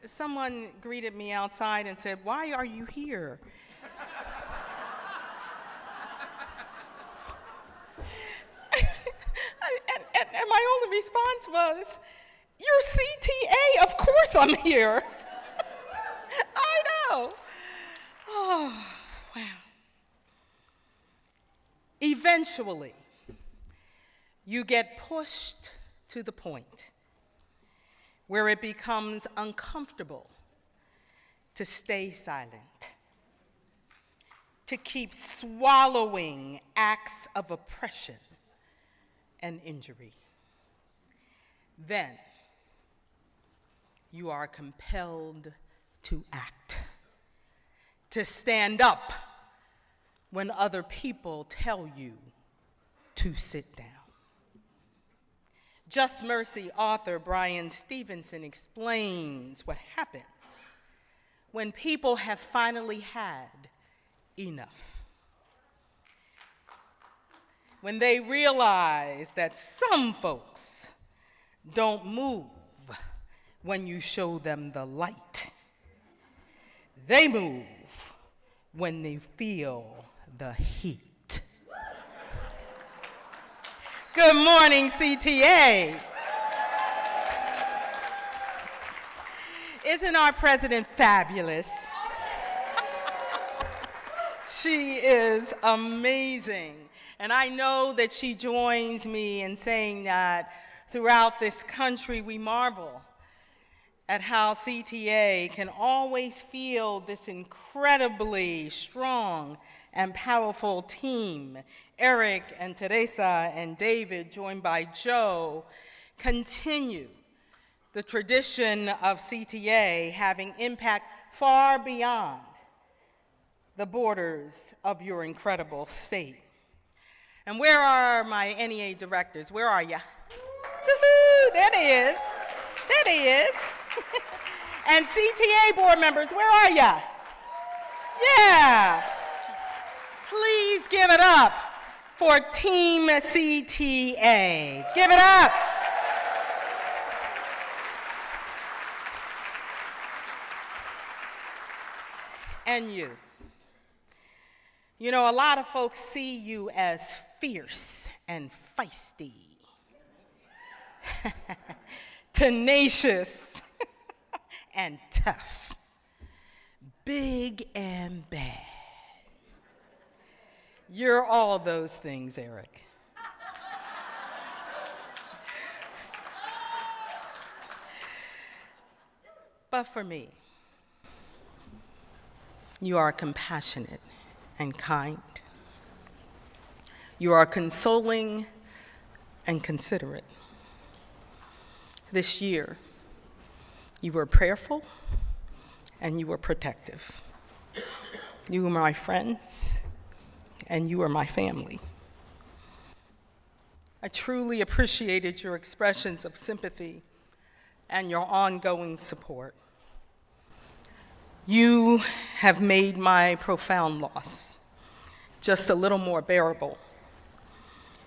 someone greeted me outside and said, "Why are you here?" And my only response was, "You're CTA, of course I'm here." I know. Oh, wow. Eventually, you get pushed to the point where it becomes uncomfortable to stay silent, to keep swallowing acts of oppression and injury. Then you are compelled to act, to stand up when other people tell you to sit down. Just Mercy author Brian Stevenson explains what happens when people have finally had enough. When they realize that some folks don't move when you show them the light. They move when they feel the heat. Good morning, CTA. Isn't our president fabulous? She is amazing. And I know that she joins me in saying that throughout this country we marvel at how CTA can always feel this incredibly strong and powerful team. Eric and Teresa and David, joined by Joe, continue the tradition of CTA having impact far beyond the borders of your incredible state. And where are my NEA directors? Where are you? There he is. There he is. And CTA board members, where are you? Yeah. Please give it up for Team CTA. Give it up. And you. You know, a lot of folks see you as fierce and feisty, tenacious and tough, big and bad. You're all those things, Eric. But for me, you are compassionate and kind. You are consoling and considerate. This year, you were prayerful and you were protective. You were my friends and you were my family. I truly appreciated your expressions of sympathy and your ongoing support. You have made my profound loss just a little more bearable.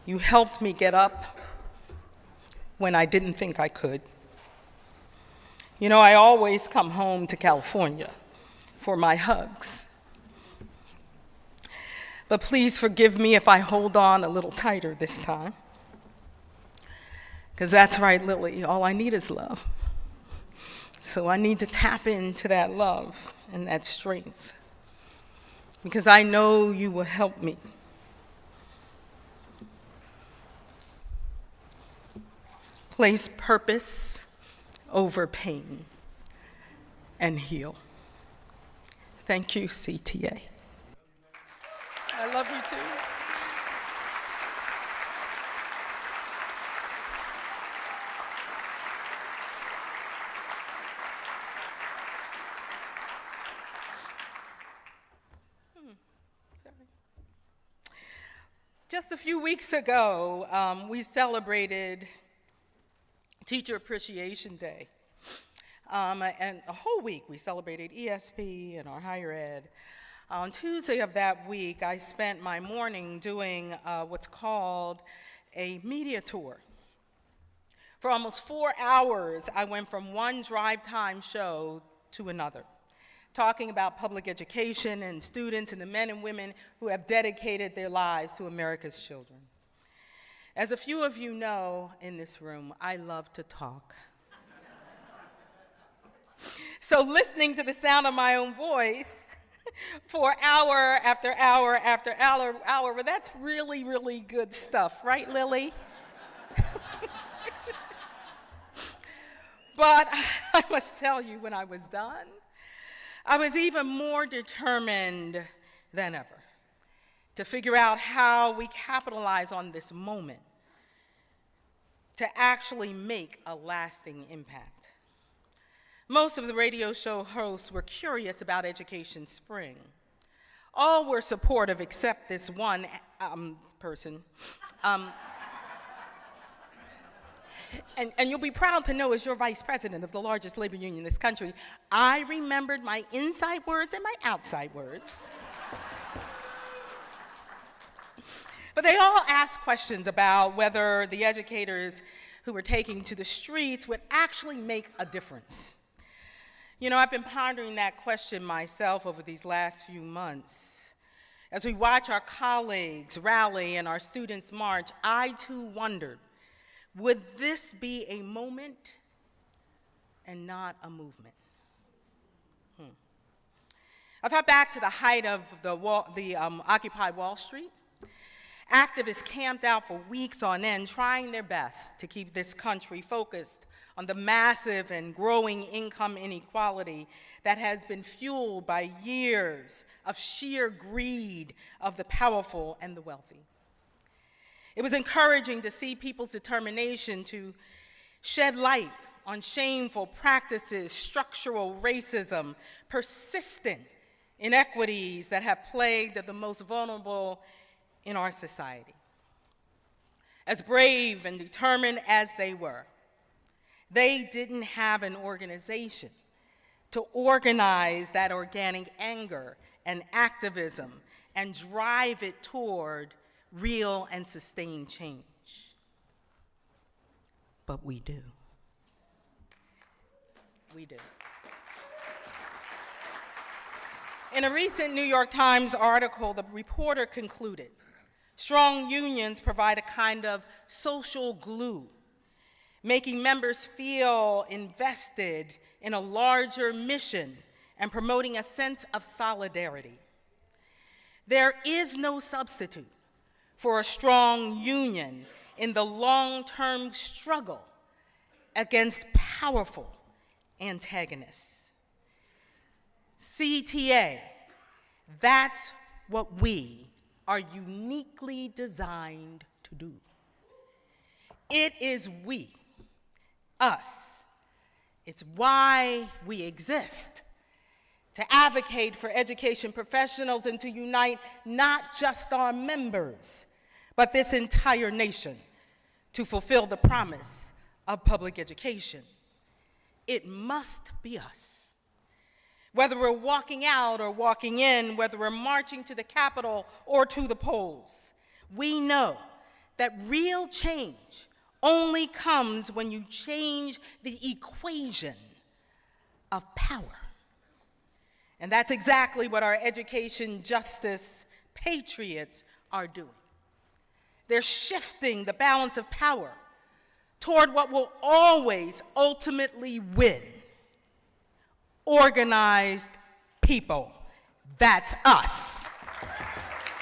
You helped me get up when I didn't think I could. You know, I always come home to California for my hugs. But please forgive me if I hold on a little tighter this time. Because that's right, Lily, all I need is love. So I need to tap into that love and that strength, because I know you will help me. Place purpose over pain and heal. Thank you, CTA. I love you too. Just a few weeks ago, we celebrated Teacher Appreciation Day. And a whole week we celebrated ESP and our higher ed. On Tuesday of that week, I spent my morning doing what's called a media tour For almost 4 hours, I went from one drive time show to another, talking about public education and students and the men and women who have dedicated their lives to America's children. As a few of you know in this room, I love to talk. So listening to the sound of my own voice for hour after hour after hour, well, that's really, really good stuff, right, Lily? But I must tell you, when I was done, I was even more determined than ever to figure out how we capitalize on this moment to actually make a lasting impact. Most of the radio show hosts were curious about Education Spring. All were supportive except this one person. And you'll be proud to know, as your vice president of the largest labor union in this country, I remembered my inside words and my outside words. But they all asked questions about whether the educators who were taking to the streets would actually make a difference. You know, I've been pondering that question myself over these last few months. As we watch our colleagues rally and our students march, I too wondered, would this be a moment and not a movement? I thought back to the height of the Occupy Wall Street. Activists camped out for weeks on end, trying their best to keep this country focused on the massive and growing income inequality that has been fueled by years of sheer greed of the powerful and the wealthy. It was encouraging to see people's determination to shed light on shameful practices, structural racism, persistent inequities that have plagued the most vulnerable in our society. As brave and determined as they were, they didn't have an organization to organize that organic anger and activism and drive it toward real and sustained change. But we do. We do. In a recent New York Times article, the reporter concluded, strong unions provide a kind of social glue, making members feel invested in a larger mission and promoting a sense of solidarity. There is no substitute for a strong union in the long-term struggle against powerful antagonists. CTA, that's what we are uniquely designed to do. It is we, us. It's why we exist, to advocate for education professionals and to unite not just our members, but this entire nation to fulfill the promise of public education. It must be us. Whether we're walking out or walking in, whether we're marching to the Capitol or to the polls, we know that real change only comes when you change the equation of power. And that's exactly what our education justice patriots are doing. They're shifting the balance of power toward what will always ultimately win: organized people. That's us.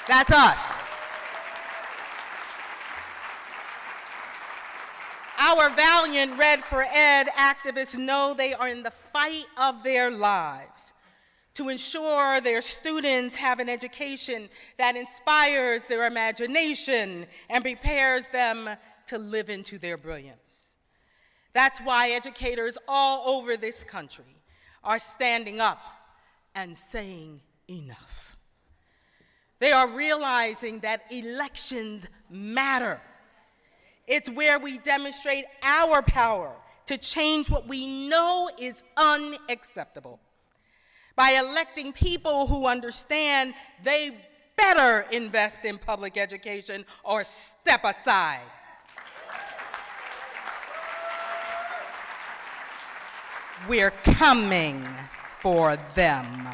That's us. Our valiant Red for Ed activists know they are in the fight of their lives to ensure their students have an education that inspires their imagination and prepares them to live into their brilliance. That's why educators all over this country are standing up and saying enough. They are realizing that elections matter. It's where we demonstrate our power to change what we know is unacceptable. By electing people who understand they better invest in public education or step aside. We're coming for them.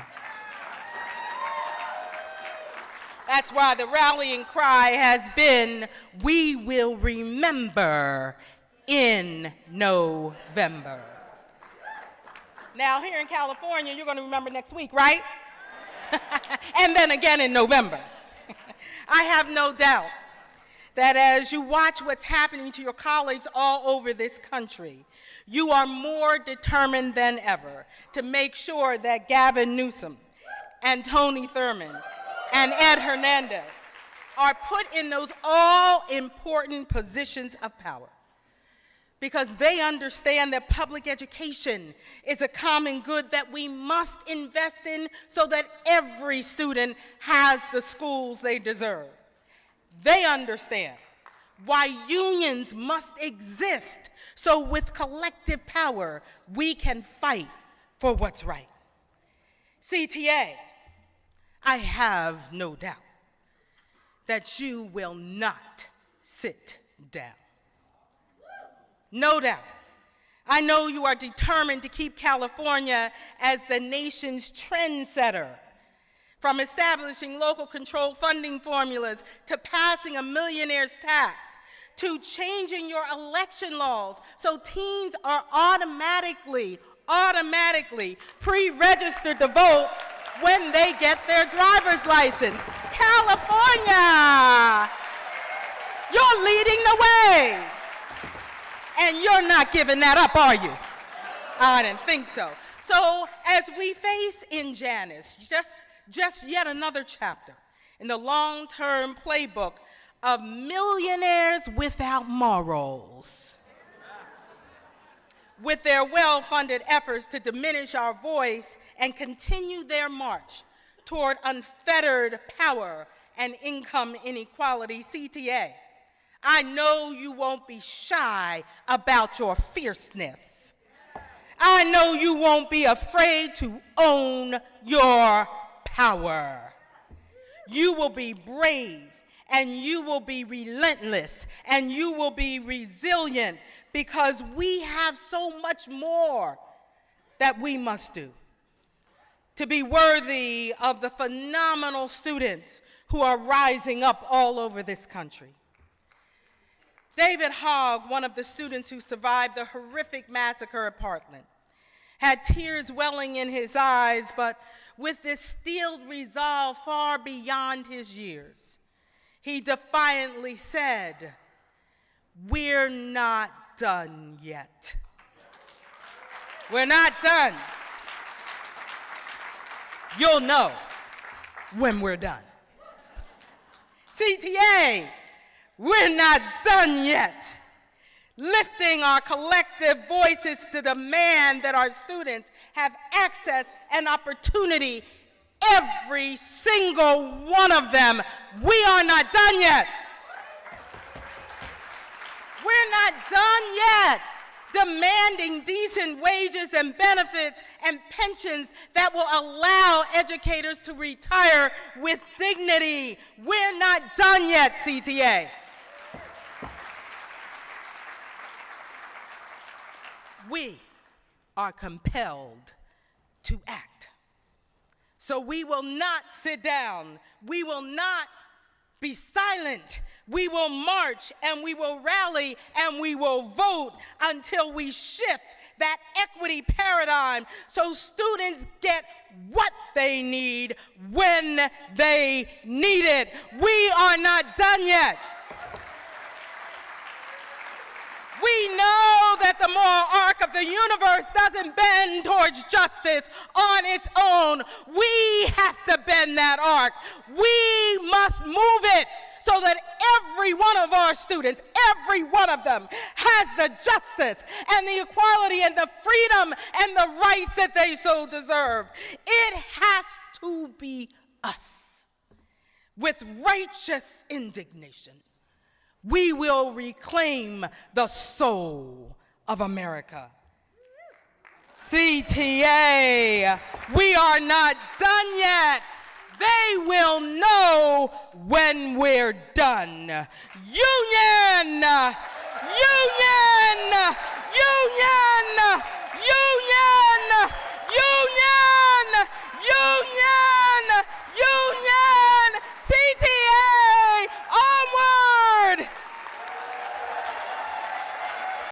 That's why the rallying cry has been, we will remember in November. Now, here in California, you're going to remember next week, right? And then again in November. I have no doubt that as you watch what's happening to your colleagues all over this country, you are more determined than ever to make sure that Gavin Newsom and Tony Thurmond and Ed Hernandez are put in those all-important positions of power, because they understand that public education is a common good that we must invest in so that every student has the schools they deserve. They understand why unions must exist, so with collective power, we can fight for what's right. CTA, I have no doubt that you will not sit down. No doubt. I know you are determined to keep California as the nation's trendsetter, from establishing local control funding formulas to passing a millionaire's tax to changing your election laws so teens are automatically pre-registered to vote when they get their driver's license. California, you're leading the way. And you're not giving that up, are you? I didn't think so. So as we face in Janus, just yet another chapter in the long-term playbook of millionaires without morals, with their well-funded efforts to diminish our voice and continue their march toward unfettered power and income inequality, CTA, I know you won't be shy about your fierceness. I know you won't be afraid to own your power. You will be brave, and you will be relentless, and you will be resilient, because we have so much more that we must do to be worthy of the phenomenal students who are rising up all over this country. David Hogg, one of the students who survived the horrific massacre at Parkland, had tears welling in his eyes, but with this steeled resolve far beyond his years, he defiantly said, "We're not done yet. We're not done. You'll know when we're done." CTA, we're not done yet. Lifting our collective voices to demand that our students have access and opportunity, every single one of them. We are not done yet. We're not done yet demanding decent wages and benefits and pensions that will allow educators to retire with dignity. We're not done yet, CTA. We are compelled to act. So we will not sit down. We will not be silent. We will march and we will rally and we will vote until we shift that equity paradigm so students get what they need when they need it. We are not done yet. We know that the moral arc of the universe doesn't bend towards justice on its own. We have to bend that arc. We must move it so that every one of our students, every one of them, has the justice and the equality and the freedom and the rights that they so deserve. It has to be us. With righteous indignation, we will reclaim the soul of America. CTA, we are not done yet. They will know when we're done. Union! Union! Union! union!